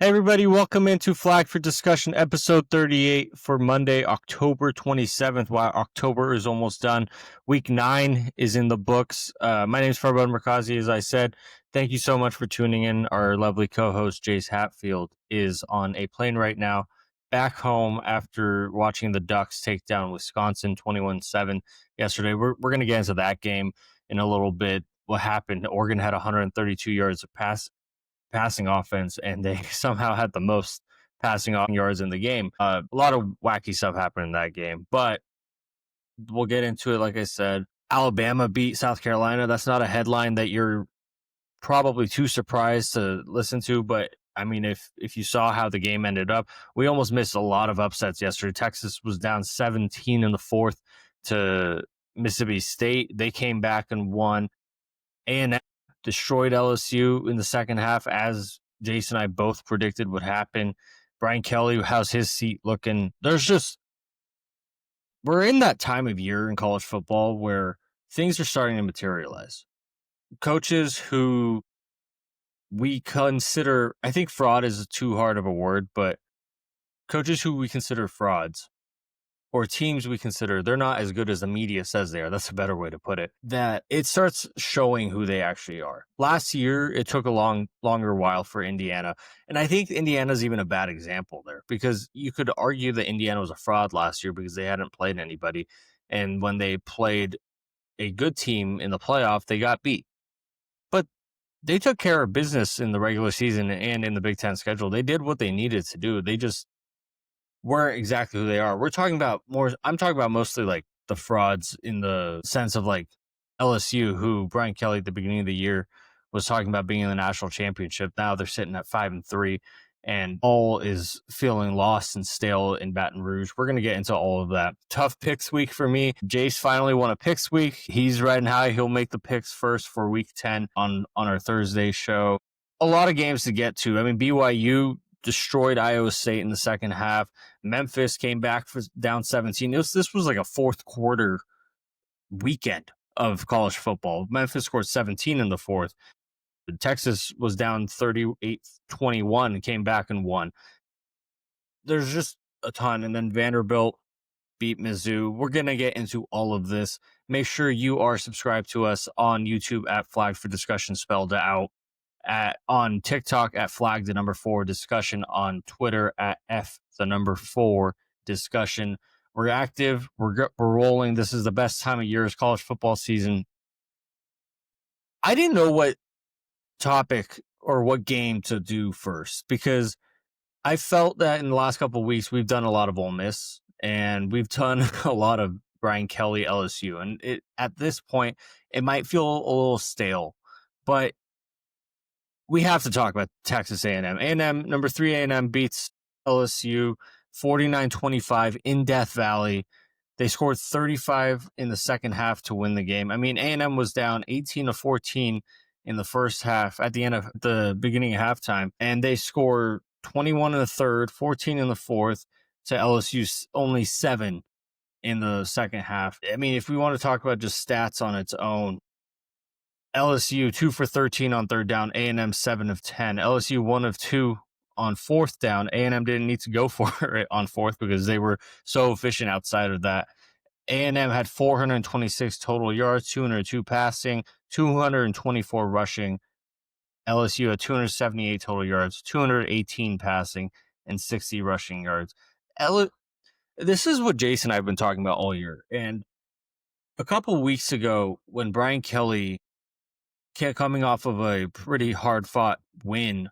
Hey everybody, welcome into Flag for Discussion, episode 38 for Monday, October 27th. Wow, October is almost done. Week 9 is in the books. My name is Farbod, as I said. Thank you so much for tuning in. Our lovely co-host, Jace Hatfield, is on a plane right now, back home after watching the Ducks take down Wisconsin 21-7 yesterday. We're going to get into that game in a little bit. What happened? Oregon had 132 yards of passing offense, and they somehow had the most passing yards in the game. A lot of wacky stuff happened in that game, but we'll get into it. Like I said, Alabama beat South Carolina. That's not a headline that you're probably too surprised to listen to, but I mean, if you saw how the game ended up, we almost missed a lot of upsets yesterday. Texas was down 17 in the fourth to Mississippi State. They came back and won. A&M destroyed LSU in the second half, as Jason and I both predicted would happen. Brian Kelly, how's his seat looking? We're in that time of year in college football where things are starting to materialize. Coaches who we consider, I think fraud is too hard of a word, but coaches who we consider frauds, or teams we consider they're not as good as the media says they are. That's a better way to put it. That it starts showing who they actually are. Last year, it took a longer while for Indiana. And I think Indiana's even a bad example there, because you could argue that Indiana was a fraud last year because they hadn't played anybody. And when they played a good team in the playoff, they got beat. But they took care of business in the regular season and in the Big Ten schedule. They did what they needed to do. They just weren't exactly who they are. I'm talking about mostly like the frauds in the sense of like LSU, who Brian Kelly at the beginning of the year was talking about being in the national championship. Now they're sitting at 5-3, and all is feeling lost and stale in Baton Rouge. We're going to get into all of that. Tough picks week for me. Jace finally won a picks week. He's riding high. He'll make the picks first for week 10 on our Thursday show. A lot of games to get to. I mean, BYU destroyed Iowa State in the second half. Memphis came back for down 17. This was like a fourth quarter weekend of college football. Memphis scored 17 in the fourth. Texas was down 38-21 and came back and won. There's just a ton. And then Vanderbilt beat Mizzou. We're going to get into all of this. Make sure you are subscribed to us on YouTube at Flag for Discussion spelled out. On TikTok at flag 4 discussion, on Twitter at F4 discussion. We're active. We're rolling. This is the best time of year, is college football season. I didn't know what topic or what game to do first, because I felt that in the last couple of weeks we've done a lot of Ole Miss and we've done a lot of Brian Kelly LSU, and at this point it might feel a little stale, but we have to talk about Texas A&M. A&M, number 3 A&M beats LSU 49-25 in Death Valley. They scored 35 in the second half to win the game. I mean, A&M was down 18-14 in the first half at the beginning of halftime, and they scored 21 in the third, 14 in the fourth to LSU's only 7 in the second half. I mean, if we want to talk about just stats on its own, LSU 2 for 13 on third down, A&M 7 of 10. LSU 1 of 2 on fourth down. A&M didn't need to go for it on fourth because they were so efficient outside of that. A&M had 426 total yards, 202 passing, 224 rushing. LSU had 278 total yards, 218 passing, and 60 rushing yards. This is what Jason and I have been talking about all year. And a couple of weeks ago, when Brian Kelly, coming off of a pretty hard-fought win,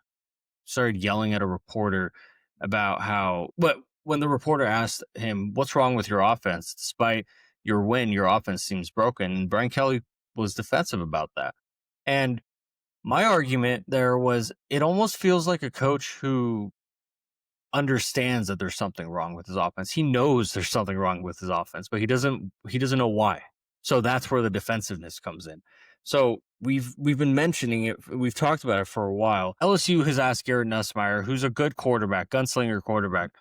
started yelling at a reporter about when the reporter asked him, what's wrong with your offense? Despite your win, your offense seems broken. And Brian Kelly was defensive about that. And my argument there was, it almost feels like a coach who understands that there's something wrong with his offense. He knows there's something wrong with his offense, but he doesn't know why. So that's where the defensiveness comes in. So we've been mentioning it. We've talked about it for a while. LSU has asked Garrett Nussmeier, who's a good quarterback, gunslinger quarterback,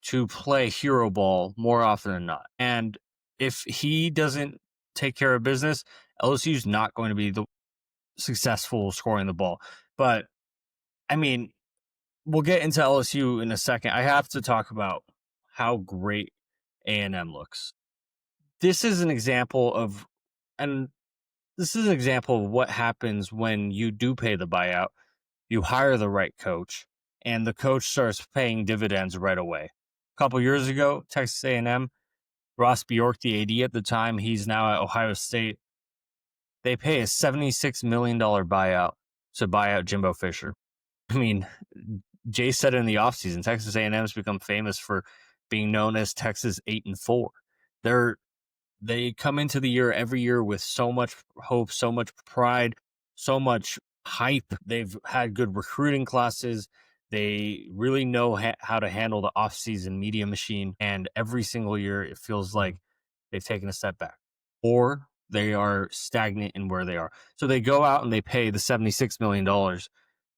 to play hero ball more often than not. And if he doesn't take care of business, LSU's not going to be the successful scoring the ball. But I mean, we'll get into LSU in a second. I have to talk about how great A&M looks. This is an example of, and this is an example of what happens when you do pay the buyout. You hire the right coach, and the coach starts paying dividends right away. A couple years ago, Texas A&M, Ross Bjork, the AD at the time, he's now at Ohio State. They pay a $76 million buyout to buy out Jimbo Fisher. I mean, Jay said in the offseason, Texas A&M has become famous for being known as Texas 8-4. They come into the year every year with so much hope, so much pride, so much hype. They've had good recruiting classes. They really know how to handle the offseason media machine. And every single year, it feels like they've taken a step back or they are stagnant in where they are. So they go out and they pay the $76 million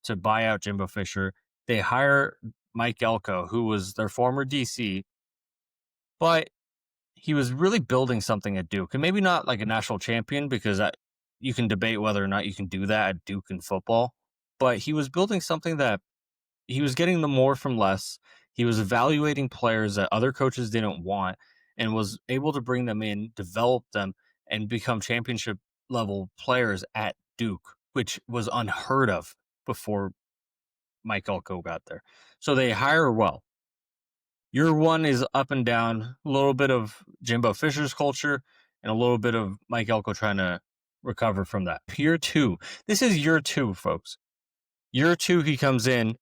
to buy out Jimbo Fisher. They hire Mike Elko, who was their former DC, but he was really building something at Duke, and maybe not like a national champion, because you can debate whether or not you can do that at Duke in football, but he was building something that he was getting the more from less. He was evaluating players that other coaches didn't want and was able to bring them in, develop them, and become championship level players at Duke, which was unheard of before Mike Elko got there. So they hire well. Year one is up and down, a little bit of Jimbo Fisher's culture and a little bit of Mike Elko trying to recover from that. Year two, this is year two, folks. Year two, he comes in.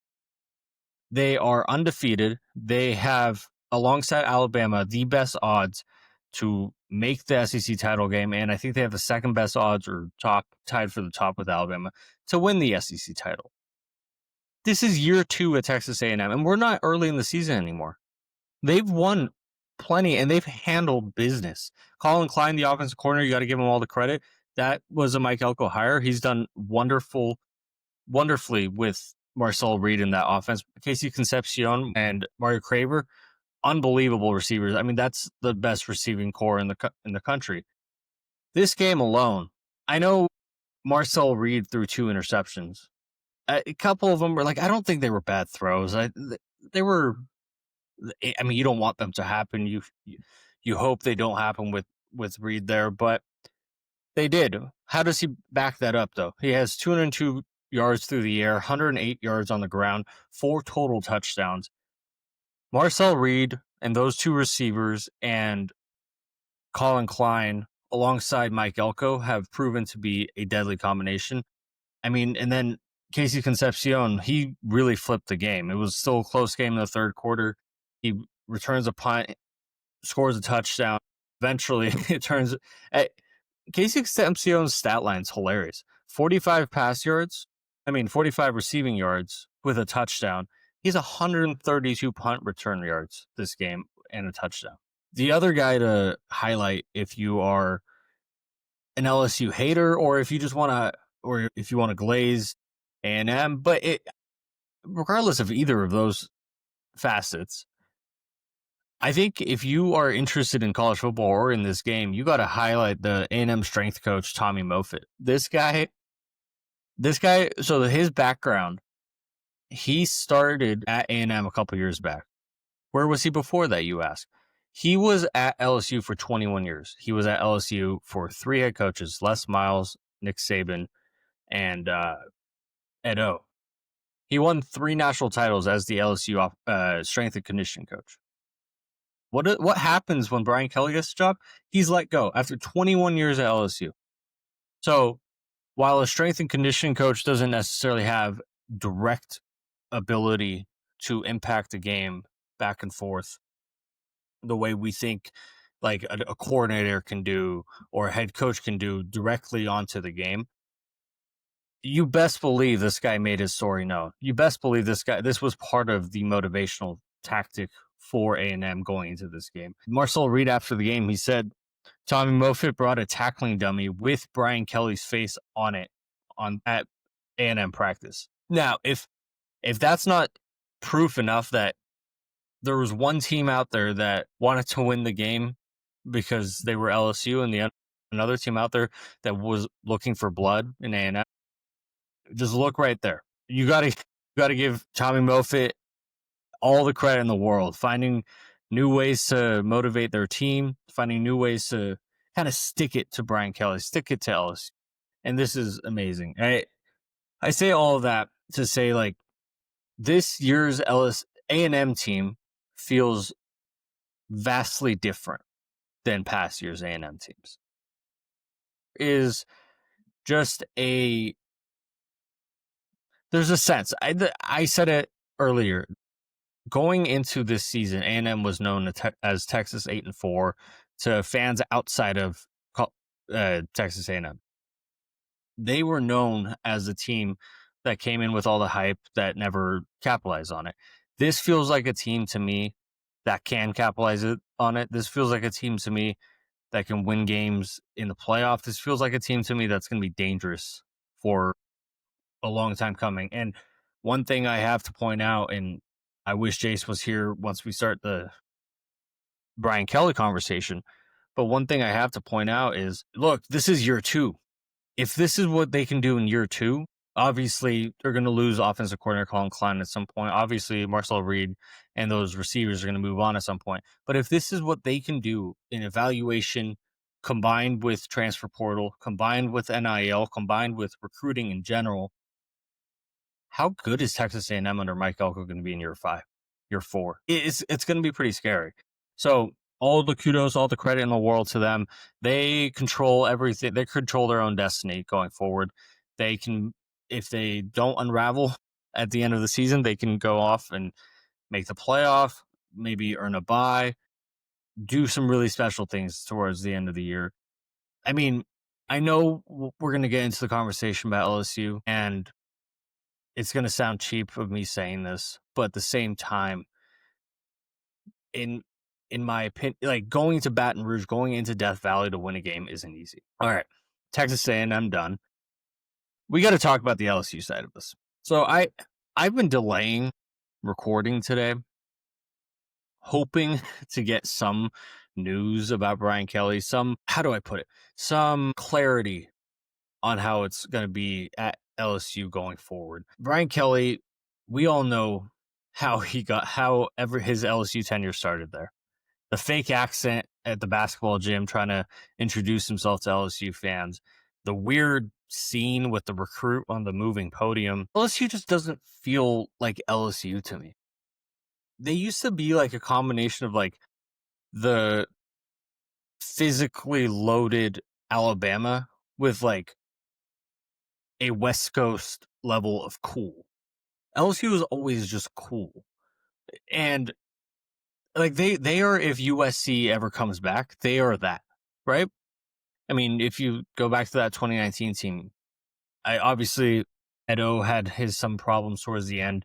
They are undefeated. They have, alongside Alabama, the best odds to make the SEC title game, and I think they have the second best odds, or tied for the top with Alabama, to win the SEC title. This is year two at Texas A&M, and we're not early in the season anymore. They've won plenty, and they've handled business. Colin Klein, the offensive coordinator, you got to give him all the credit. That was a Mike Elko hire. He's done wonderfully with Marcel Reed in that offense. Casey Concepcion and Mario Craver, unbelievable receivers. I mean, that's the best receiving core in the country. This game alone, I know Marcel Reed threw 2 interceptions. A couple of them were like, I don't think they were bad throws. They were. I mean, you don't want them to happen. You hope they don't happen with Reed there, but they did. How does he back that up, though? He has 202 yards through the air, 108 yards on the ground, 4 total touchdowns. Marcel Reed and those 2 receivers and Colin Klein alongside Mike Elko have proven to be a deadly combination. I mean, and then Casey Concepcion, he really flipped the game. It was still a close game in the third quarter. He returns a punt, scores a touchdown. Eventually, it turns. Casey Concepcion's stat line's hilarious. 45 receiving yards with a touchdown. He's 132 punt return yards this game and a touchdown. The other guy to highlight, if you are an LSU hater, or if you just want to, or if you want to glaze A&M, but regardless of either of those facets, I think if you are interested in college football or in this game, you got to highlight the A&M strength coach, Tommy Moffit. This guy, so his background, he started at A&M a couple years back. Where was he before that, you ask? He was at LSU for 21 years. He was at LSU for 3 head coaches, Les Miles, Nick Saban, and Ed O. He won 3 national titles as the LSU strength and conditioning coach. What happens when Brian Kelly gets the job? He's let go after 21 years at LSU. So while a strength and conditioning coach doesn't necessarily have direct ability to impact the game back and forth the way we think like a coordinator can do or a head coach can do directly onto the game, you best believe this guy made his story known. You best believe this was part of the motivational tactic for A&M going into this game. Marcel Reed, after the game, he said Tommy Moffit brought a tackling dummy with Brian Kelly's face on it at A&M practice. Now, if that's not proof enough that there was one team out there that wanted to win the game because they were LSU, and another team out there that was looking for blood in A&M, just look right there. You got to You got to give Tommy Moffit all the credit in the world, finding new ways to motivate their team, finding new ways to kind of stick it to Brian Kelly, stick it to LSU. And this is amazing. I say all of that to say, like, this year's A&M team feels vastly different than past year's A&M teams. Is just there's a sense. I said it earlier. Going into this season, A&M was known as Texas 8-4 to fans outside of Texas A&M. They were known as a team that came in with all the hype that never capitalized on it. This feels like a team to me that can capitalize on it. This feels like a team to me that can win games in the playoff. This feels like a team to me that's going to be dangerous for a long time coming. And one thing I have to point out, and I wish Jace was here once we start the Brian Kelly conversation, but one thing I have to point out is, look, this is year 2. If this is what they can do in year 2, obviously they're going to lose offensive coordinator Colin Klein at some point. Obviously, Marcel Reed and those receivers are going to move on at some point. But if this is what they can do in evaluation, combined with transfer portal, combined with NIL, combined with recruiting in general, how good is Texas A&M under Mike Elko going to be in year 5, year 4? It's going to be pretty scary. So all the kudos, all the credit in the world to them. They control everything. They control their own destiny going forward. They can, if they don't unravel at the end of the season, they can go off and make the playoff, maybe earn a bye, do some really special things towards the end of the year. I mean, I know we're going to get into the conversation about LSU, and it's going to sound cheap of me saying this, but at the same time, in my opinion, like, going to Baton Rouge, going into Death Valley to win a game isn't easy. All right, Texas A&M done. We got to talk about the LSU side of this. So I've been delaying recording today, hoping to get some news about Brian Kelly, some clarity on how it's going to be at LSU going forward. Brian Kelly, we all know how his LSU tenure started there. The fake accent at the basketball gym trying to introduce himself to LSU fans. The weird scene with the recruit on the moving podium. LSU just doesn't feel like LSU to me. They used to be like a combination of like the physically loaded Alabama with like a West Coast level of cool. LSU is always just cool. And like they are, if USC ever comes back, they are that, right? I mean, if you go back to that 2019 team, obviously Edo had some problems towards the end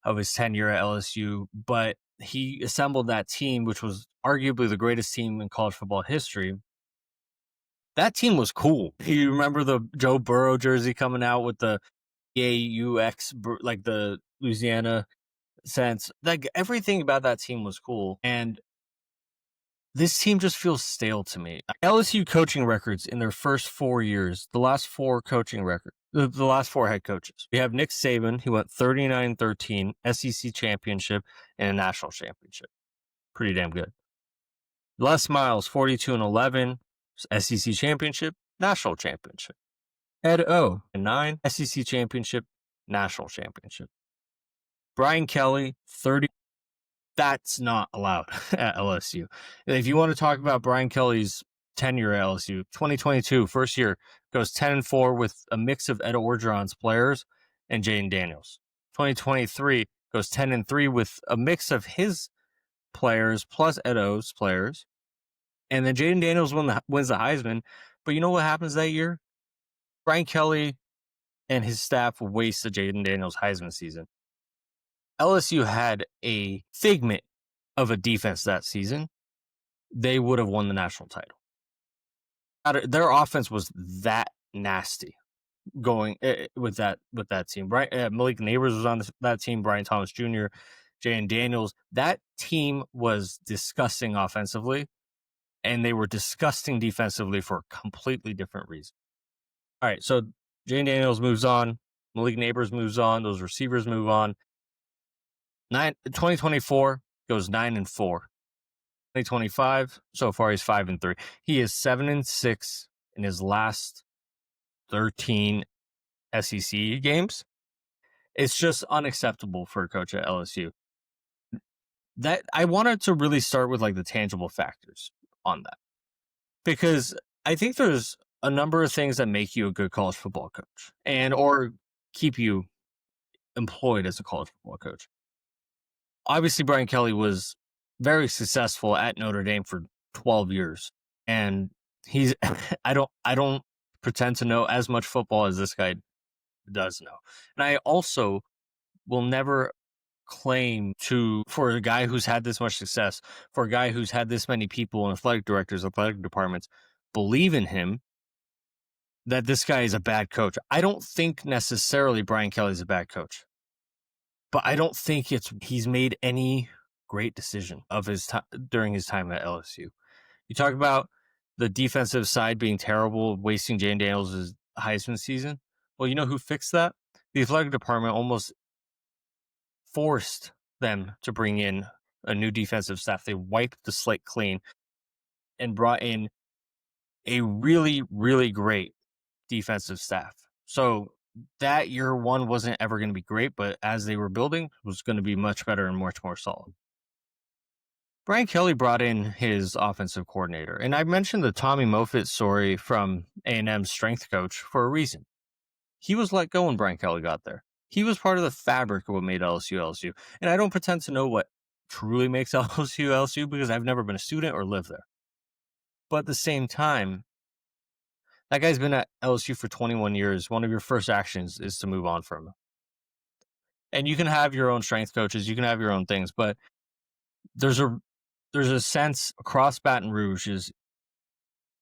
of his tenure at LSU, but he assembled that team, which was arguably the greatest team in college football history. That team was cool. You remember the Joe Burrow jersey coming out with the AUX, like the Louisiana sense. Like, everything about that team was cool. And this team just feels stale to me. LSU coaching records in their first 4 years, the last 4 coaching records, the last 4 head coaches. We have Nick Saban, who went 39-13, SEC championship, and a national championship. Pretty damn good. Les Miles, 42-11, SEC championship, national championship. Ed O, 9, SEC championship, national championship. Brian Kelly, 30. That's not allowed at LSU. If you want to talk about Brian Kelly's tenure at LSU, 2022, first year, goes 10-4 with a mix of Ed Orgeron's players and Jaden Daniels. 2023 goes 10-3 with a mix of his players plus Edo's players. And then Jaden Daniels wins the Heisman. But you know what happens that year? Brian Kelly and his staff waste the Jaden Daniels Heisman season. LSU had a figment of a defense that season. They would have won the national title. Their offense was that nasty going with that team. Right? Malik Neighbors was on that team. Brian Thomas Jr., Jaden Daniels. That team was disgusting offensively, and they were disgusting defensively for a completely different reason. All right, so Jaden Daniels moves on. Malik Neighbors moves on. Those receivers move on. 2024 goes 9-4. 2025, so far he's 5-3. He is 7-6 in his last 13 SEC games. It's just unacceptable for a coach at LSU. That I wanted to really start with like the tangible factors on that, because I think there's a number of things that make you a good college football coach and or keep you employed as a college football coach. Obviously, Brian Kelly was very successful at Notre Dame for 12 years, and he's I don't pretend to know as much football as this guy does know. And I also will never claim to, for a guy who's had this much success, for a guy who's had this many people and athletic directors, athletic departments believe in him, that this guy is a bad coach. I don't think necessarily Brian Kelly's a bad coach, but I don't think he's made any great decision of his time during his time at LSU. You talk about the defensive side being terrible, wasting Jane Daniels' Heisman season. Well, you know who fixed that? The athletic department almost forced them to bring in a new defensive staff. They wiped the slate clean and brought in a really, really great defensive staff. So that year one wasn't ever going to be great, but as they were building, it was going to be much better and much more solid. Brian Kelly brought in his offensive coordinator, and I mentioned the Tommy Moffit story from A&M's strength coach for a reason. He was let go when Brian Kelly got there. He was part of the fabric of what made LSU. And I don't pretend to know what truly makes LSU because I've never been a student or lived there. But at the same time, that guy's been at LSU for 21 years. One of your first actions is to move on from him. And you can have your own strength coaches, you can have your own things, but there's a sense across Baton Rouge is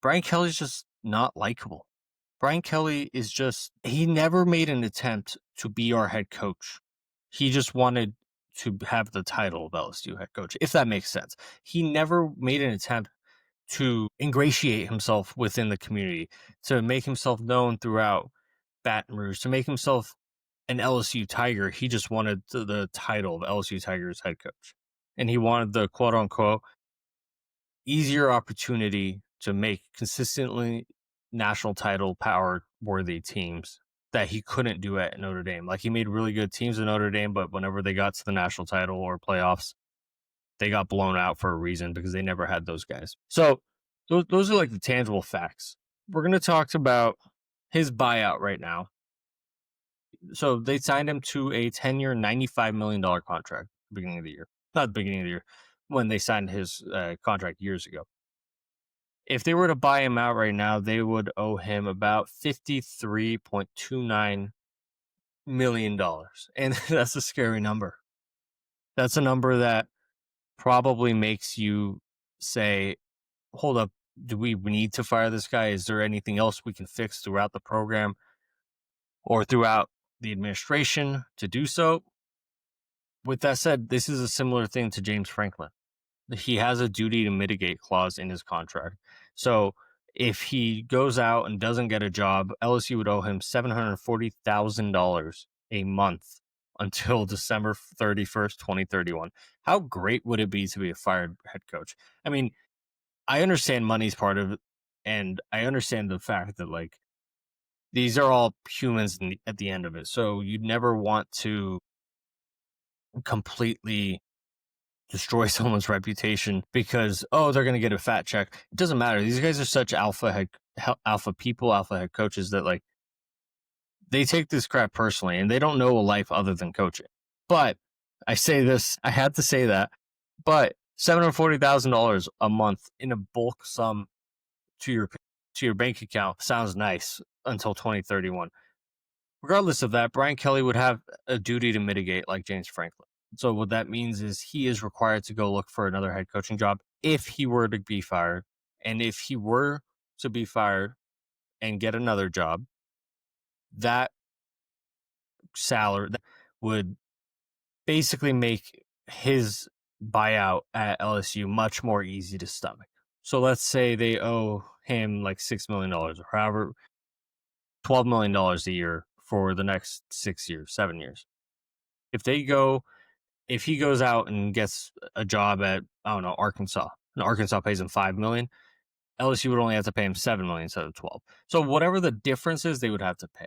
Brian Kelly's just not likable. Brian Kelly is he never made an attempt to be our head coach. He just wanted to have the title of LSU head coach, if that makes sense. He never made an attempt to ingratiate himself within the community, to make himself known throughout Baton Rouge, to make himself an LSU Tiger. He just wanted the title of LSU Tigers head coach. And he wanted the quote unquote easier opportunity to make consistently national title power worthy teams that he couldn't do at Notre Dame. Like, he made really good teams at Notre Dame, but whenever they got to the national title or playoffs, they got blown out for a reason because they never had those guys. So those are like the tangible facts. We're going to talk about his buyout right now. So they signed him to a 10-year, $95 million contract at the beginning of the year. Not the beginning of the year, when they signed his contract years ago. If they were to buy him out right now, they would owe him about $53.29 million. And that's a scary number. That's a number that probably makes you say, hold up, do we need to fire this guy? Is there anything else we can fix throughout the program or throughout the administration to do so? With that said, this is a similar thing to James Franklin. He has a duty to mitigate clause in his contract. So if he goes out and doesn't get a job, LSU would owe him $740,000 a month until December 31st, 2031. How great would it be to be a fired head coach? I mean, I understand money's part of it, and I understand the fact that, like, these are all humans at the end of it. So you'd never want to completely destroy someone's reputation because, they're going to get a fat check. It doesn't matter. These guys are such alpha people, alpha head coaches that, like, they take this crap personally and they don't know a life other than coaching. But I say this, I had to say that, but $740,000 a month in a bulk sum to your bank account sounds nice until 2031. Regardless of that, Brian Kelly would have a duty to mitigate like James Franklin. So what that means is he is required to go look for another head coaching job if he were to be fired. And if he were to be fired and get another job, that salary would basically make his buyout at LSU much more easy to stomach. So let's say they owe him like $6 million or however, $12 million a year for the next 6 years, 7 years. If he goes out and gets a job at, I don't know, Arkansas, and Arkansas pays him $5 million, LSU would only have to pay him $7 million instead of 12. So whatever the difference is, they would have to pay.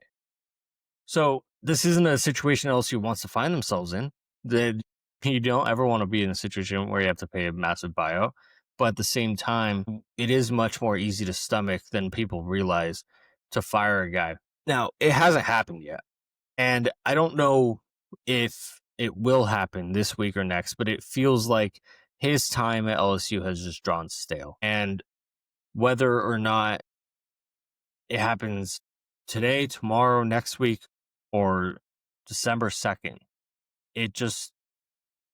So this isn't a situation LSU wants to find themselves in. That you don't ever want to be in a situation where you have to pay a massive buyout. But at the same time, it is much more easy to stomach than people realize to fire a guy. Now, it hasn't happened yet. And I don't know if it will happen this week or next, but it feels like his time at LSU has just drawn stale. And whether or not it happens today, tomorrow, next week, or December 2nd,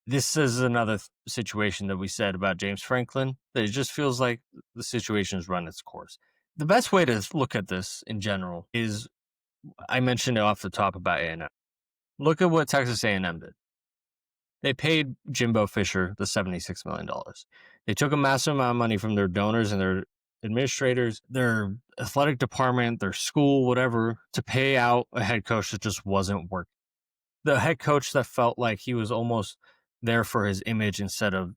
this is another situation that we said about James Franklin, that it just feels like the situation's run its course. The best way to look at this in general is, I mentioned it off the top about A&M. Look at what Texas A&M did. They paid Jimbo Fisher the $76 million. They took a massive amount of money from their donors and their administrators, their athletic department, their school, whatever, to pay out a head coach that just wasn't working. The head coach that felt like he was almost there for his image instead of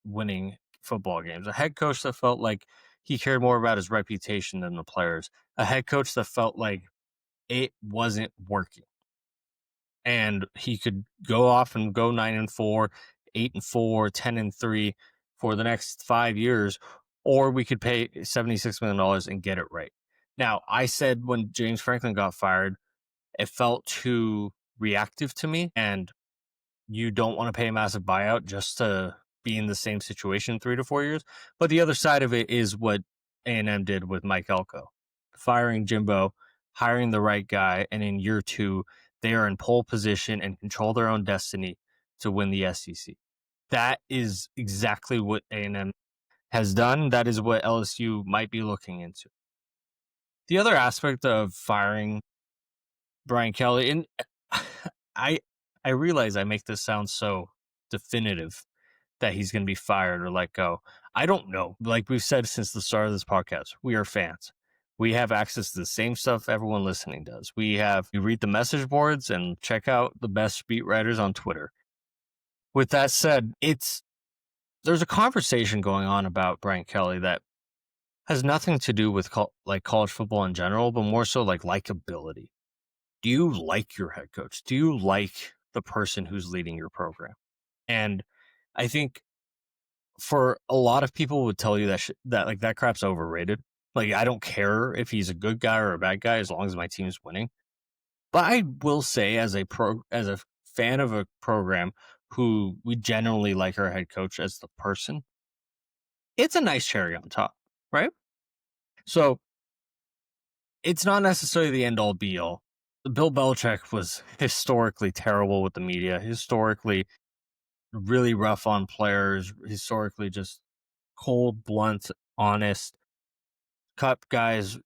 winning football games. A head coach that felt like he cared more about his reputation than the players. A head coach that felt like it wasn't working. And he could go off and go 9-4, 8-4, 10-3 for the next 5 years, or we could pay $76 million and get it right. Now, I said when James Franklin got fired, it felt too reactive to me, and you don't want to pay a massive buyout just to be in the same situation 3 to 4 years. But the other side of it is what A&M did with Mike Elko, firing Jimbo, hiring the right guy, and in year 2, they are in pole position and control their own destiny to win the SEC. That is exactly what A&M has done. That is what LSU might be looking into. The other aspect of firing Brian Kelly, and I realize I make this sound so definitive that he's going to be fired or let go. I don't know. Like we've said since the start of this podcast, we are fans. We have access to the same stuff everyone listening does. We read the message boards and check out the best beat writers on Twitter. With that said, there's a conversation going on about Brian Kelly that has nothing to do with college football in general, but more so like likability. Do you like your head coach? Do you like the person who's leading your program? And I think for a lot of people would tell you that crap's overrated. Like, I don't care if he's a good guy or a bad guy as long as my team's winning. But I will say, as a fan of a program who we generally like our head coach as the person, it's a nice cherry on top, right? So it's not necessarily the end all be all. Bill Belichick was historically terrible with the media, historically really rough on players, historically just cold, blunt, honest, cut guys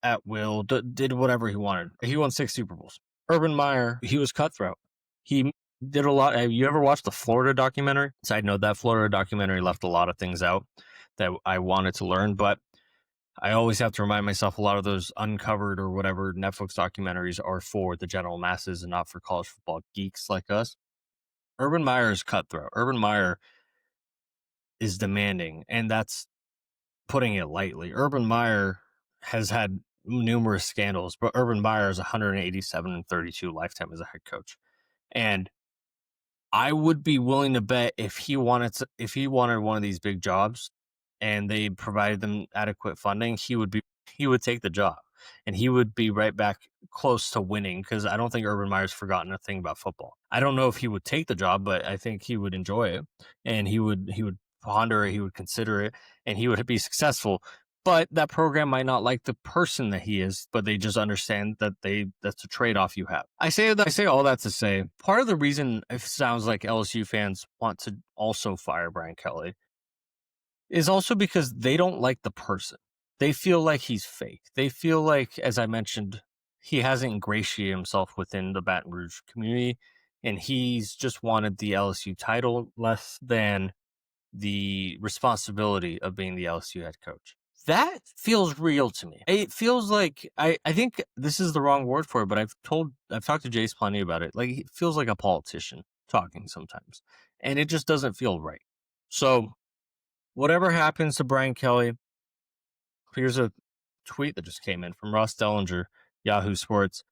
at will, did whatever he wanted. He won 6 Super Bowls. Urban Meyer, he was cutthroat. He did a lot. Have you ever watched the Florida documentary? Side note, that Florida documentary left a lot of things out that I wanted to learn, but I always have to remind myself a lot of those uncovered or whatever Netflix documentaries are for the general masses and not for college football geeks like us. Urban Meyer is cutthroat. Urban Meyer is demanding, and that's putting it lightly. Urban Meyer has had numerous scandals, but Urban Meyer is 187-32 lifetime as a head coach. And I would be willing to bet if he wanted one of these big jobs and they provided them adequate funding, he would take the job and he would be right back close to winning, because I don't think Urban Meyer's forgotten a thing about football. I don't know if he would take the job, but I think he would enjoy it, and he would ponder it, he would consider it, and he would be successful. But that program might not like the person that he is, but they just understand that that's a trade-off you have. I say all that to say, part of the reason it sounds like LSU fans want to also fire Brian Kelly is also because they don't like the person. They feel like he's fake. They feel like, as I mentioned, he hasn't ingratiated himself within the Baton Rouge community, and he's just wanted the LSU title less than the responsibility of being the LSU head coach. That feels real to me. It feels like I think this is the wrong word for it, but I've talked to Jace plenty about it. Like, it feels like a politician talking sometimes, and it just doesn't feel right. So whatever happens to Brian Kelly, here's a tweet that just came in from Ross Dellinger, Yahoo Sports.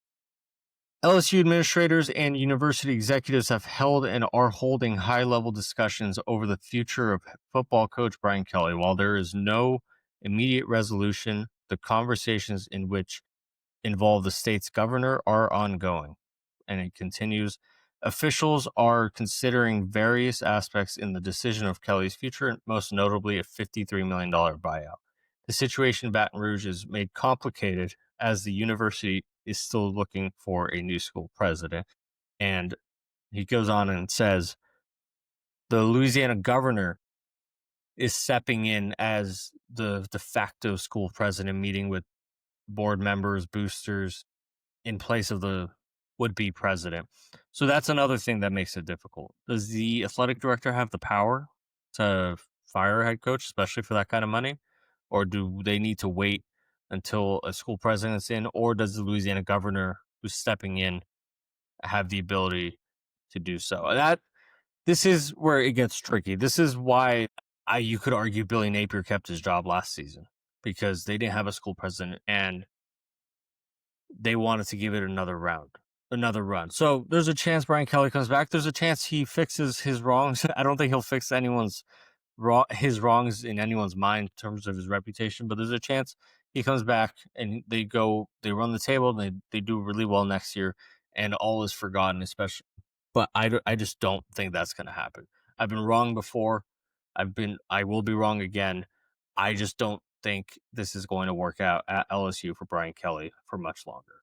LSU administrators and university executives have held and are holding high-level discussions over the future of football coach Brian Kelly. While there is no immediate resolution, the conversations in which involve the state's governor are ongoing. And it continues, officials are considering various aspects in the decision of Kelly's future, most notably a $53 million buyout. The situation in Baton Rouge is made complicated as the university is still looking for a new school president. And he goes on and says, the Louisiana governor is stepping in as the de facto school president, meeting with board members, boosters, in place of the would-be president. So that's another thing that makes it difficult. Does the athletic director have the power to fire a head coach, especially for that kind of money? Or do they need to wait until a school president's in? Or does the Louisiana governor who's stepping in have the ability to do so? This is where it gets tricky. This is why you could argue Billy Napier kept his job last season, because they didn't have a school president and they wanted to give it another run. So there's a chance Brian Kelly comes back. There's a chance he fixes his wrongs. I don't think he'll fix his wrongs in anyone's mind in terms of his reputation, but there's a chance he comes back and they run the table, and they do really well next year, and all is forgotten, especially. But I just don't think that's going to happen. I've been wrong before. I will be wrong again. I just don't think this is going to work out at LSU for Brian Kelly for much longer.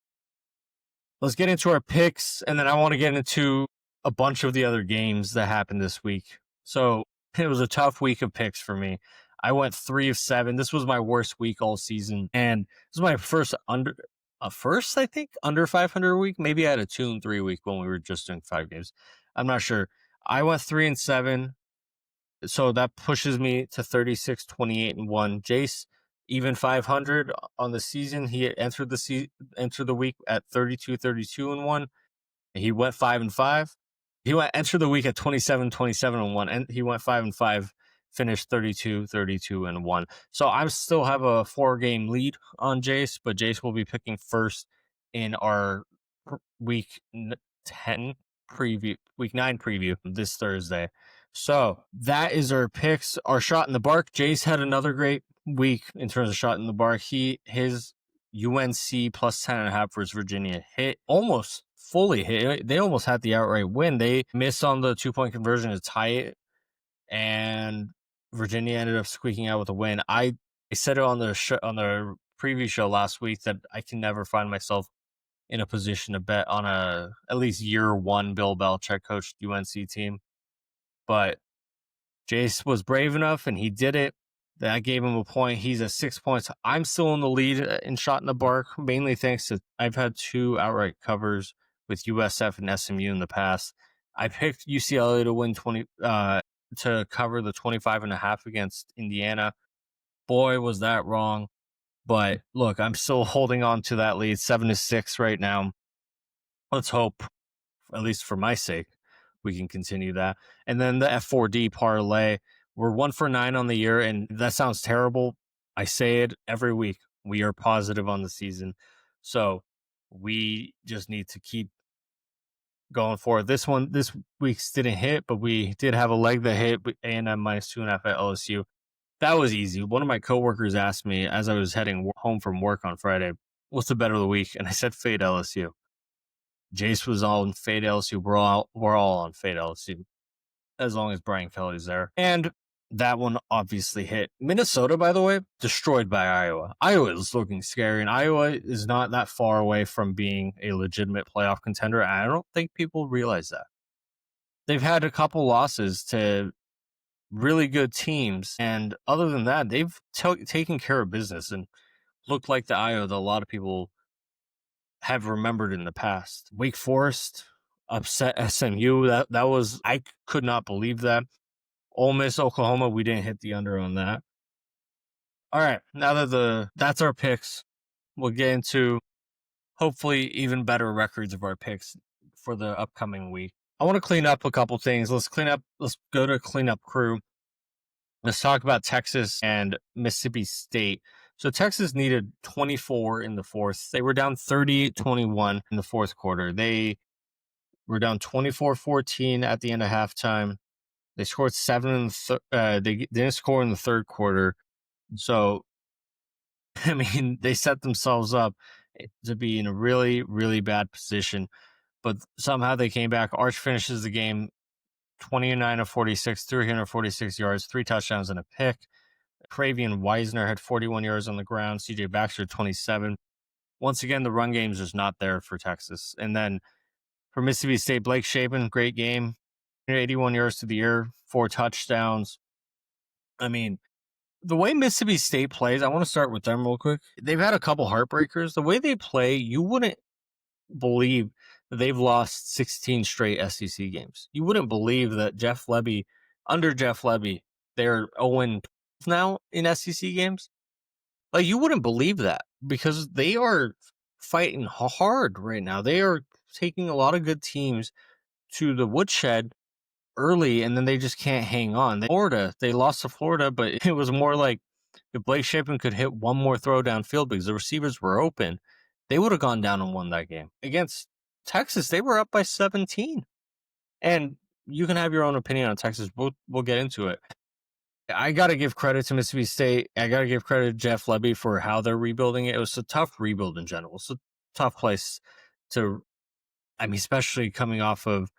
Let's get into our picks, and then I want to get into a bunch of the other games that happened this week. So it was a tough week of picks for me. I went 3 of 7. This was my worst week all season, and this was my first under 500 week. Maybe I had a 2 and 3 week when we were just doing 5 games. I'm not sure. I went 3 and 7. So that pushes me to 36, 28 and 1. Jace, even 500 on the season. He entered the week at 32, 32 and 1. He went 5 and 5. He entered the week at 27, 27 and 1, and he went 5 and 5, finished 32, 32 and 1. So I still have a 4-game lead on Jace, but Jace will be picking first in our week 9 preview this Thursday. So that is our picks. Our shot in the bark. Jace had another great week in terms of shot in the bark. His UNC plus 10.5 versus Virginia almost fully hit. They almost had the outright win. They missed on the 2-point conversion to tie it, and Virginia ended up squeaking out with a win. I said it on the preview show last week that I can never find myself in a position to bet on at least year 1 Bill Belichick coached UNC team. But Jace was brave enough, and he did it. That gave him a point. He's at 6 points. I'm still in the lead in shot in the bark, mainly thanks to I've had 2 outright covers with USF and SMU in the past. I picked UCLA to win to cover the 25.5 against Indiana. Boy, was that wrong. But look, I'm still holding on to that lead, 7-6 right now. Let's hope, at least for my sake, we can continue that. And then the F4D parlay, we're 1 for 9 on the year, and that sounds terrible. I say it every week. We are positive on the season. So we just need to keep going forward. This week's didn't hit, but we did have a leg that hit, A&M minus 2.5 at LSU. That was easy. One of my coworkers asked me as I was heading home from work on Friday, what's the bet of the week? And I said fade LSU. Jace was on fade LSU. We're all on fade LSU as long as Brian Kelly's there. And that one obviously hit. Minnesota, by the way, destroyed by Iowa. Iowa is looking scary, and Iowa is not that far away from being a legitimate playoff contender. And I don't think people realize that. They've had a couple losses to really good teams, and other than that, they've taken care of business and looked like the Iowa that a lot of people have remembered in the past. Wake Forest upset SMU. That was, I could not believe that. Ole Miss, Oklahoma, we didn't hit the under on that. All right, now that that's our picks, we'll get into hopefully even better records of our picks for the upcoming week. I want to clean up a couple things. Let's go to cleanup crew. Let's talk about Texas and Mississippi State. So Texas needed 24 in the fourth. They were down 38-21 in the fourth quarter. They were down 24-14 at the end of halftime. They scored 7 in they didn't score in the third quarter. So, I mean, they set themselves up to be in a really, really bad position. But somehow they came back. Arch finishes the game 29 of 46, 346 yards, 3 touchdowns, and a pick. Cravian Weisner had 41 yards on the ground. CJ Baxter, 27. Once again, the run game is just not there for Texas. And then for Mississippi State, Blake Shapen, great game. 81 yards to the air, 4 touchdowns. I mean, the way Mississippi State plays, I want to start with them real quick. They've had a couple heartbreakers. The way they play, you wouldn't believe that they've lost 16 straight SEC games. You wouldn't believe that under Jeff Lebby, they're 0 now in SEC games. Like, you wouldn't believe that because they are fighting hard right now. They are taking a lot of good teams to the woodshed early, and then they just can't hang on. They lost to Florida, but it was more like if Blake Shapen could hit one more throw downfield because the receivers were open, they would have gone down and won that game. Against Texas, they were up by 17. And you can have your own opinion on Texas. We'll get into it. I got to give credit to Mississippi State. I got to give credit to Jeff Lebby for how they're rebuilding it. It was a tough rebuild in general. It's a tough place especially coming off of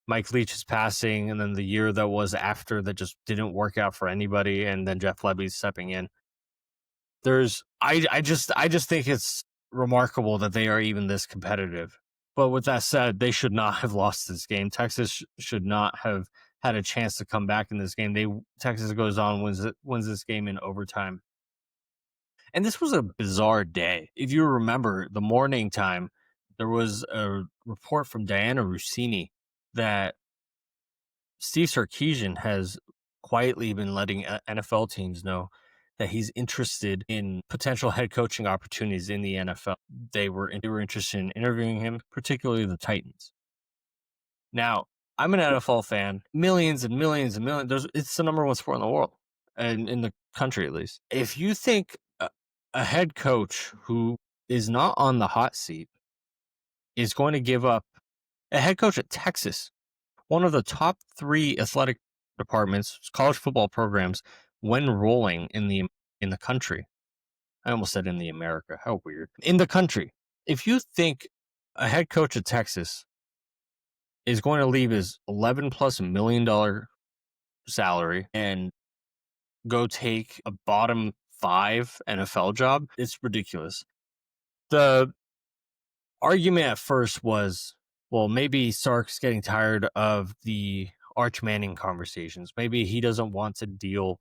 Mike Leach's passing and then the year that was after that just didn't work out for anybody. And then Jeff Lebby's stepping in. I just think it's remarkable that they are even this competitive. But with that said, they should not have lost this game. Texas should not have had a chance to come back in this game. Texas goes on, wins this game in overtime. And this was a bizarre day. If you remember the morning time, there was a report from Diana Rossini that Steve Sarkisian has quietly been letting NFL teams know that he's interested in potential head coaching opportunities in the NFL. They were interested in interviewing him, particularly the Titans. Now, I'm an NFL fan, millions and millions and millions. It's the number one sport in the world, and in the country at least. If you think a head coach who is not on the hot seat is going to give up a head coach at Texas, one of the top 3 athletic departments, college football programs, when rolling in the country. I almost said in the America. How weird. In the country. If you think a head coach at Texas is going to leave his $11+ million salary and go take a bottom 5 NFL job, it's ridiculous. The argument at first was, well, maybe Sark's getting tired of the Arch Manning conversations. Maybe he doesn't want to deal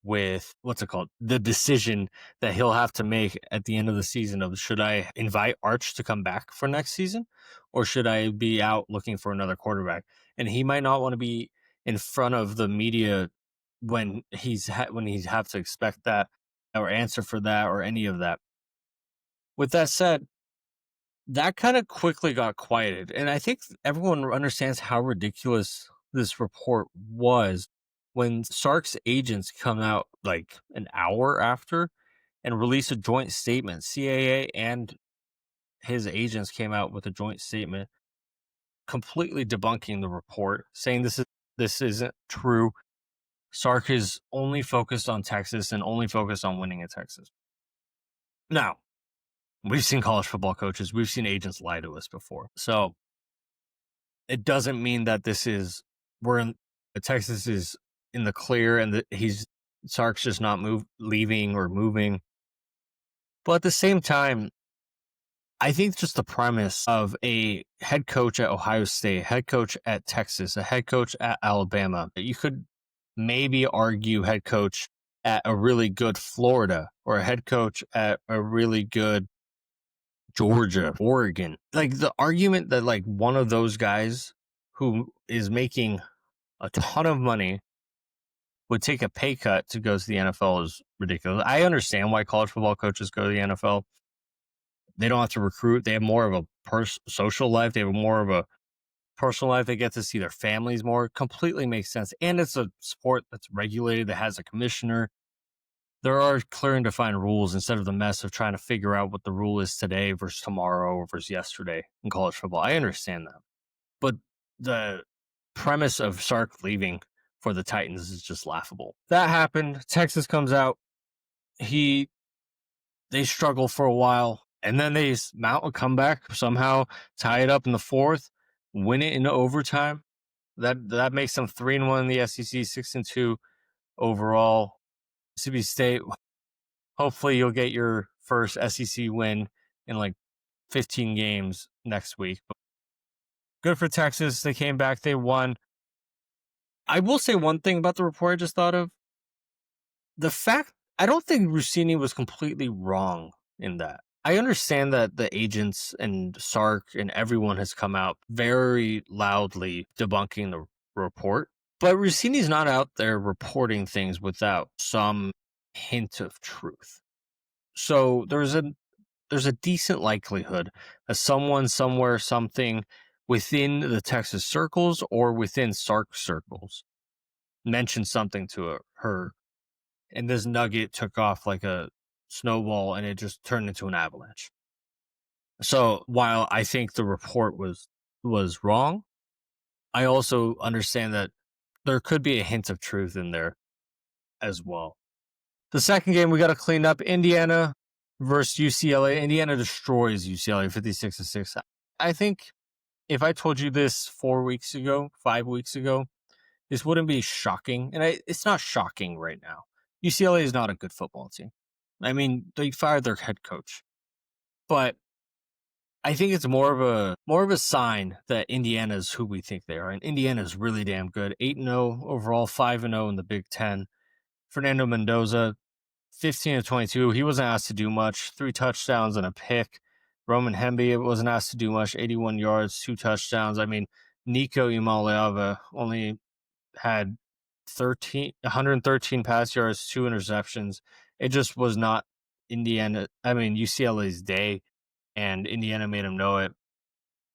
with the decision that he'll have to make at the end of the season of, should I invite Arch to come back for next season or should I be out looking for another quarterback? And he might not want to be in front of the media when he's have to expect that or answer for that or any of that. With that said, that kind of quickly got quieted. And I think everyone understands how ridiculous this report was when Sark's agents come out like an hour after and release a joint statement. CAA and his agents came out with a joint statement completely debunking the report, saying this isn't true. Sark is only focused on Texas and only focused on winning in Texas. Now, we've seen college football coaches, we've seen agents lie to us before. So it doesn't mean that Texas is in the clear and Sark's just not leaving or moving. But at the same time, I think just the premise of a head coach at Ohio State, head coach at Texas, a head coach at Alabama, you could maybe argue head coach at a really good Florida or a head coach at a really good Georgia, Oregon. Like the argument that like one of those guys who is making a ton of money would take a pay cut to go to the NFL is ridiculous. I understand why college football coaches go to the NFL. They don't have to recruit. They have more of a social life. They have more of a personal life. They get to see their families more. Completely makes sense. And it's a sport that's regulated, that has a commissioner. There are clear and defined rules instead of the mess of trying to figure out what the rule is today versus tomorrow versus yesterday in college football. I understand that. But the premise of Sark leaving for the Titans is just laughable. That happened. Texas comes out. They struggle for a while, and then they mount a comeback, somehow tie it up in the fourth, win it in overtime. That makes them 3-1 in the SEC, 6-2 overall. Mississippi State, hopefully you'll get your first SEC win in like 15 games next week. But good for Texas. They came back. They won. I will say one thing about the report I just thought of. The fact, I don't think Rossini was completely wrong in that. I understand that the agents and Sark and everyone has come out very loudly debunking the report, but Rossini's not out there reporting things without some hint of truth. So there's a decent likelihood that someone somewhere, something within the Texas circles or within Sark circles mentioned something to her, and this nugget took off like a snowball and it just turned into an avalanche. So while I think the report was wrong, I also understand that there could be a hint of truth in there as well. The second game we got to clean up, Indiana versus UCLA. Indiana destroys UCLA 56-6. I think if I told you this 4 weeks ago, 5 weeks ago, this wouldn't be shocking. And it's not shocking right now. UCLA is not a good football team. I mean, they fired their head coach. But I think it's more of a sign that Indiana is who we think they are. And Indiana is really damn good. 8-0 overall, 5-0 in the Big Ten. Fernando Mendoza, 15-22. He wasn't asked to do much. 3 touchdowns and a pick. Roman Hemby wasn't asked to do much. 81 yards, 2 touchdowns. I mean, Nico Imaliava only had 113 pass yards, 2 interceptions. It just was not UCLA's day, and Indiana made them know it.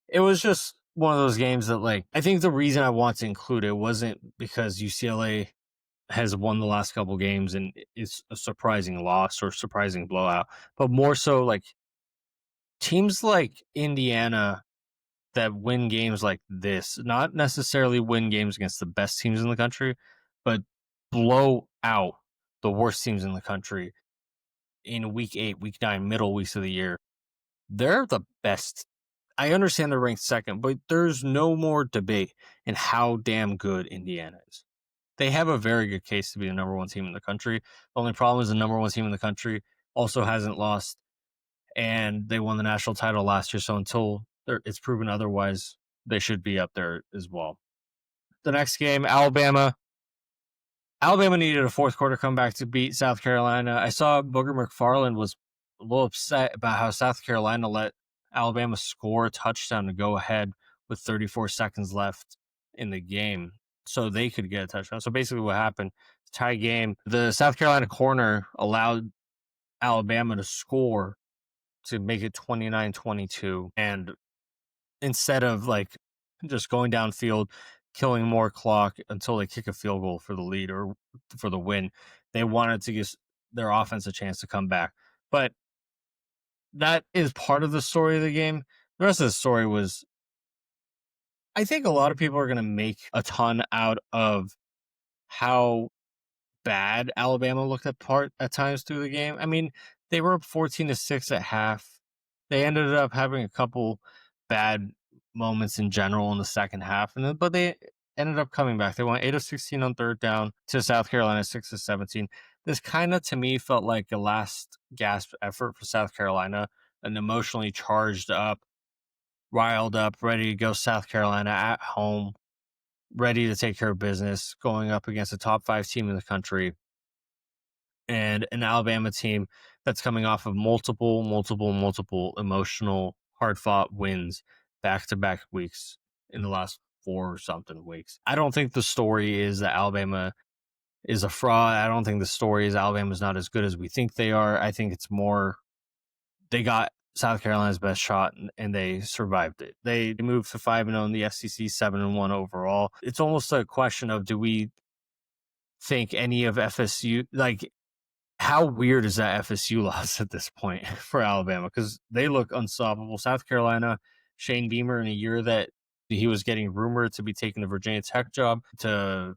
It was just one of those games that, like, I think the reason I want to include it wasn't because UCLA has won the last couple games and it's a surprising loss or surprising blowout, but more so like teams like Indiana that win games like this, not necessarily win games against the best teams in the country, but blow out the worst teams in the country in week 8, week 9, middle weeks of the year. They're the best. I understand they're ranked second, but there's no more debate in how damn good Indiana is. They have a very good case to be the number 1 team in the country. The only problem is the number 1 team in the country also hasn't lost, and they won the national title last year. So until it's proven otherwise, they should be up there as well. The next game, Alabama needed a fourth quarter comeback to beat South Carolina. I saw Booger McFarland was a little upset about how South Carolina let Alabama score a touchdown to go ahead with 34 seconds left in the game so they could get a touchdown. So basically what happened, tie game, the South Carolina corner allowed Alabama to score to make it 29-22. And instead of like just going downfield, killing more clock until they kick a field goal for the lead or for the win, they wanted to give their offense a chance to come back. But that is part of the story of the game. The rest of the story was, I think a lot of people are going to make a ton out of how bad Alabama looked at times through the game. I mean, they were up 14-6 at half. They ended up having a couple bad moments in general in the second half, but they ended up coming back. They went 8 of 16 on third down to South Carolina 6 of 17. This kind of, to me, felt like a last gasp effort for South Carolina, an emotionally charged up, riled up, ready to go South Carolina at home, ready to take care of business, going up against a top 5 team in the country, and an Alabama team that's coming off of multiple emotional, hard-fought wins back-to-back weeks in the last 4 or something weeks. I don't think the story is that Alabama is a fraud. I don't think the story is Alabama's not as good as we think they are. I think it's more they got South Carolina's best shot and they survived it. They moved to 5-0 in the SEC, 7-1 overall. It's almost a question of, do we think any of FSU, like, how weird is that FSU loss at this point for Alabama? Because they look unstoppable. South Carolina, Shane Beamer, in a year that he was getting rumored to be taking the Virginia Tech job to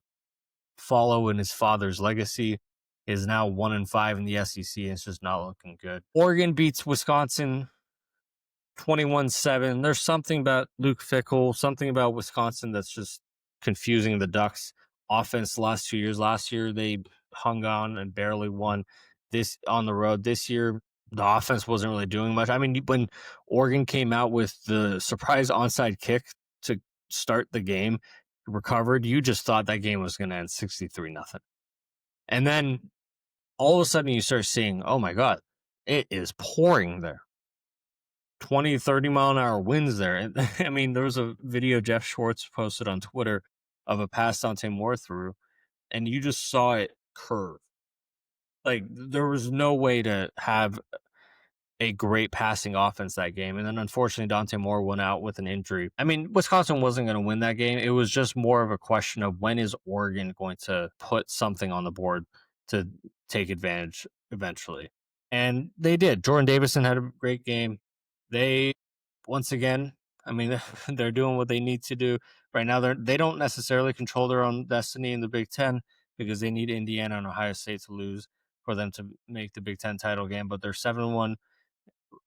follow in his father's legacy, is now 1-5 in the SEC, and it's just not looking good. Oregon beats Wisconsin 21-7. There's something about Luke Fickell, something about Wisconsin that's just confusing the Ducks offense the last 2 years. Last year they hung on and barely won this on the road. This year the offense wasn't really doing much. I mean, when Oregon came out with the surprise onside kick to start the game, recovered, you just thought that game was going to end 63-0. And then all of a sudden you start seeing, oh my God, it is pouring there. 20, 30 mile an hour winds there. I mean, there was a video Jeff Schwartz posted on Twitter of a pass Dante Moore threw, and you just saw it curve. Like, there was no way to have a great passing offense that game. And then unfortunately, Dante Moore went out with an injury. I mean, Wisconsin wasn't going to win that game. It was just more of a question of, when is Oregon going to put something on the board to take advantage eventually? And they did. Jordan Davison had a great game. They, once again, I mean, they're doing what they need to do right now. They don't necessarily control their own destiny in the Big Ten, because they need Indiana and Ohio State to lose for them to make the Big Ten title game. But they're 7-1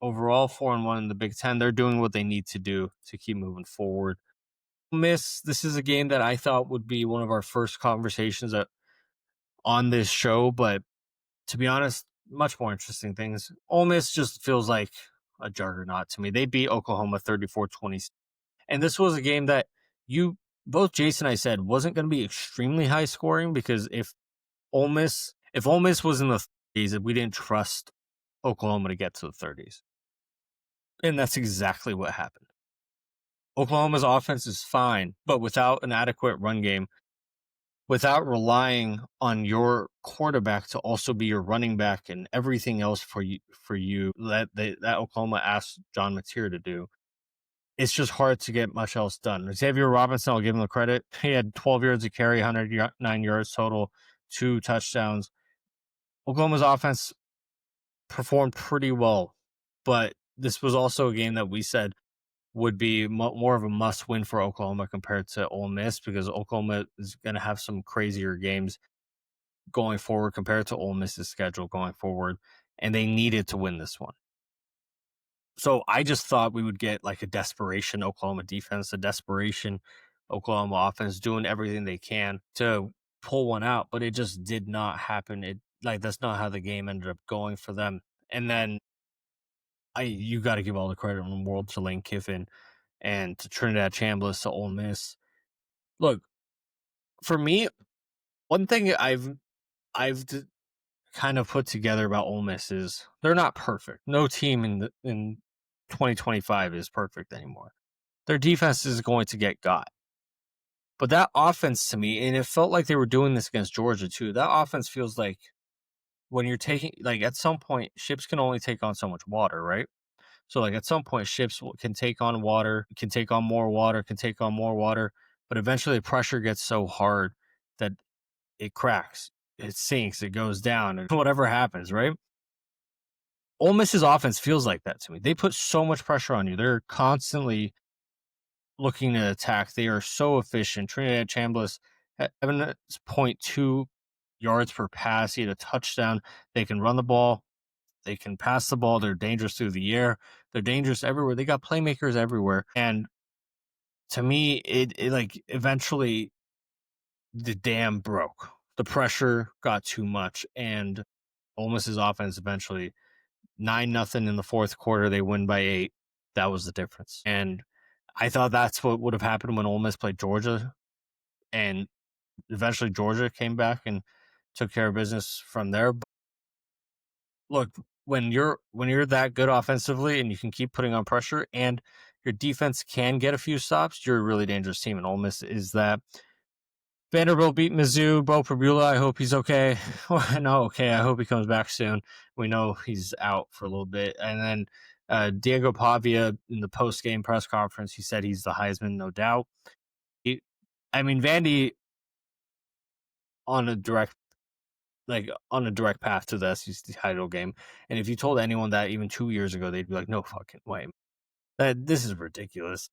overall, 4-1 in the Big Ten. They're doing what they need to do to keep moving forward. This is a game that I thought would be one of our first conversations on this show, but to be honest, much more interesting things. Ole Miss just feels like a juggernaut to me. They beat Oklahoma 34-20. And this was a game that both Jason and I said wasn't going to be extremely high scoring, because if Ole Miss was in the 30s, we didn't trust Oklahoma to get to the 30s. And that's exactly what happened. Oklahoma's offense is fine, but without an adequate run game, without relying on your quarterback to also be your running back and everything else for you that Oklahoma asked John Mateer to do, it's just hard to get much else done. Xavier Robinson, I'll give him the credit. He had 12 yards of carry, 109 yards total, 2 touchdowns. Oklahoma's offense performed pretty well, but this was also a game that we said would be more of a must-win for Oklahoma compared to Ole Miss, because Oklahoma is going to have some crazier games going forward compared to Ole Miss's schedule going forward, and they needed to win this one. So I just thought we would get like a desperation Oklahoma defense, a desperation Oklahoma offense doing everything they can to pull one out, but it just did not happen. That's not how the game ended up going for them. And then you got to give all the credit in the world to Lane Kiffin and to Trinidad Chambliss, to Ole Miss. Look, for me, one thing I've kind of put together about Ole Miss is they're not perfect. No team in 2025 is perfect anymore. Their defense is going to get got. But that offense, to me, and it felt like they were doing this against Georgia too, that offense feels like, when you're taking, like, at some point, ships can only take on so much water, right? So, like, at some point, ships can take on water, can take on more water, but eventually the pressure gets so hard that it cracks, it sinks, it goes down, and whatever happens, right? Ole Miss's offense feels like that to me. They put so much pressure on you. They're constantly looking to attack. They are so efficient. Trinidad Chambliss at 7.2 yards per pass. He had a touchdown. They can run the ball. They can pass the ball. They're dangerous through the air. They're dangerous everywhere. They got playmakers everywhere. And to me, it like, eventually the dam broke. The pressure got too much, and Ole Miss's offense eventually 9-0 in the fourth quarter. They win by 8. That was the difference. And I thought that's what would have happened when Ole Miss played Georgia, and eventually Georgia came back and took care of business from there. But look, when you're that good offensively and you can keep putting on pressure and your defense can get a few stops, you're a really dangerous team. And Ole Miss is that. Vanderbilt beat Mizzou. Bo Prabula, I hope he's okay. No, okay. I hope he comes back soon. We know he's out for a little bit. And then Diego Pavia in the post-game press conference, he said he's the Heisman, no doubt. Vandy on a direct path to the SEC title game. And if you told anyone that even 2 years ago, they'd be like, no fucking way. This is ridiculous.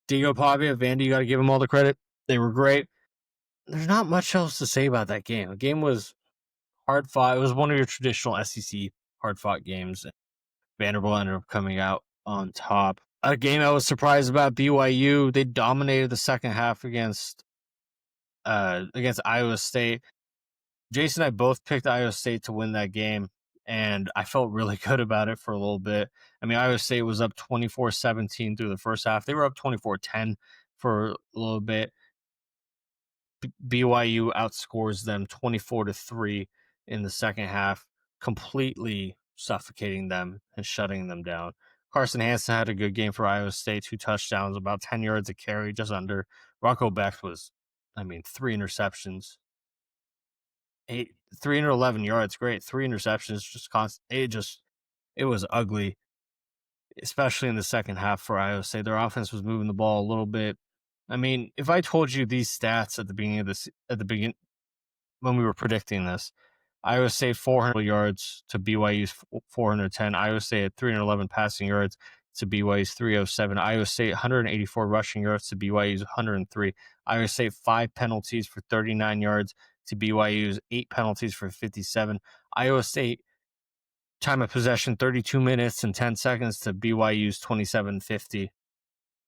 Diego Pavia, Vandy, you got to give them all the credit. They were great. There's not much else to say about that game. The game was hard fought. It was one of your traditional SEC hard fought games. Vanderbilt ended up coming out on top. A game I was surprised about, BYU. They dominated the second half against Iowa State. Jason and I both picked Iowa State to win that game, and I felt really good about it for a little bit. Iowa State was up 24-17 through the first half. They were up 24-10 for a little bit. BYU outscores them 24-3 in the second half, completely suffocating them and shutting them down. Carson Hansen had a good game for Iowa State, 2 touchdowns, about 10 yards a carry, just under. Rocco Becht was, 3 interceptions, 311 yards, great. 3 interceptions, just constant. It was ugly, especially in the second half for Iowa State. Their offense was moving the ball a little bit. If I told you these stats at the beginning when we were predicting this, Iowa State 400 yards to BYU's 410. Iowa State had 311 passing yards to BYU's 307. Iowa State 184 rushing yards to BYU's 103. Iowa State 5 penalties for 39 yards to BYU's 8 penalties for 57. Iowa State time of possession 32 minutes and 10 seconds to BYU's 27:50.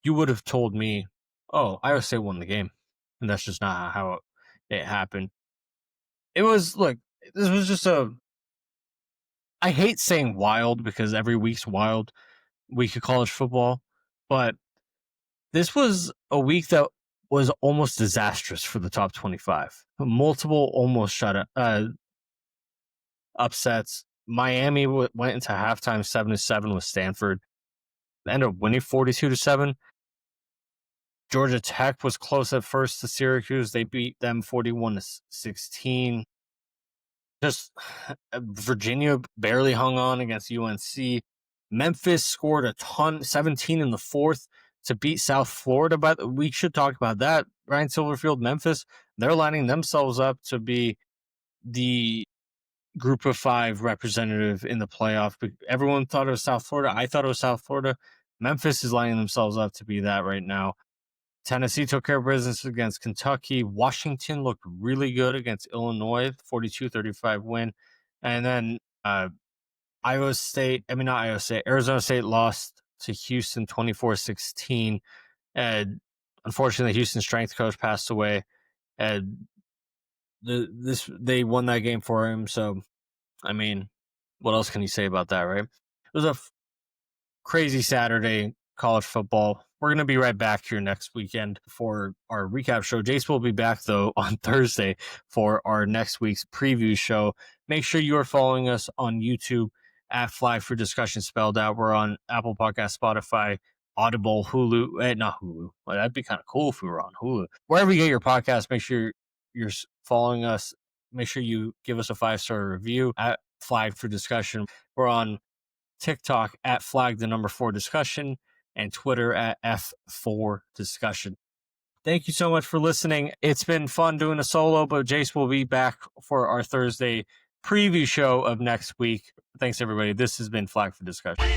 You would have told me, oh, Iowa State won the game. And that's just not how it happened. This was just I hate saying wild because every week's wild week of college football, but this was a week that was almost disastrous for the top 25. Multiple almost upsets. Miami went into halftime 7-7 with Stanford. They ended up winning 42-7. Georgia Tech was close at first to Syracuse. They beat them 41-16. Just Virginia barely hung on against UNC. Memphis scored a ton, 17 in the fourth to beat South Florida. But we should talk about that. Ryan Silverfield, Memphis, they're lining themselves up to be the Group of 5 representative in the playoff. Everyone thought it was South Florida. I thought it was South Florida. Memphis is lining themselves up to be that right now. Tennessee took care of business against Kentucky. Washington looked really good against Illinois, 42-35 win. And then Arizona State lost to Houston 24-16. And unfortunately, Houston's strength coach passed away. And they won that game for him. So, what else can you say about that, right? It was a crazy Saturday college football. We're going to be right back here next weekend for our recap show. Jace will be back, though, on Thursday for our next week's preview show. Make sure you are following us on YouTube at Flag for Discussion spelled out. We're on Apple Podcasts, Spotify, Audible, Hulu. Not Hulu. Well, that'd be kind of cool if we were on Hulu. Wherever you get your podcast, make sure you're following us. Make sure you give us a 5-star review at Flag for Discussion. We're on TikTok at Flag4Discussion and Twitter at F4Discussion. Thank you so much for listening. It's been fun doing a solo, but Jace will be back for our Thursday preview show of next week. Thanks, everybody. This has been Flag for Discussion.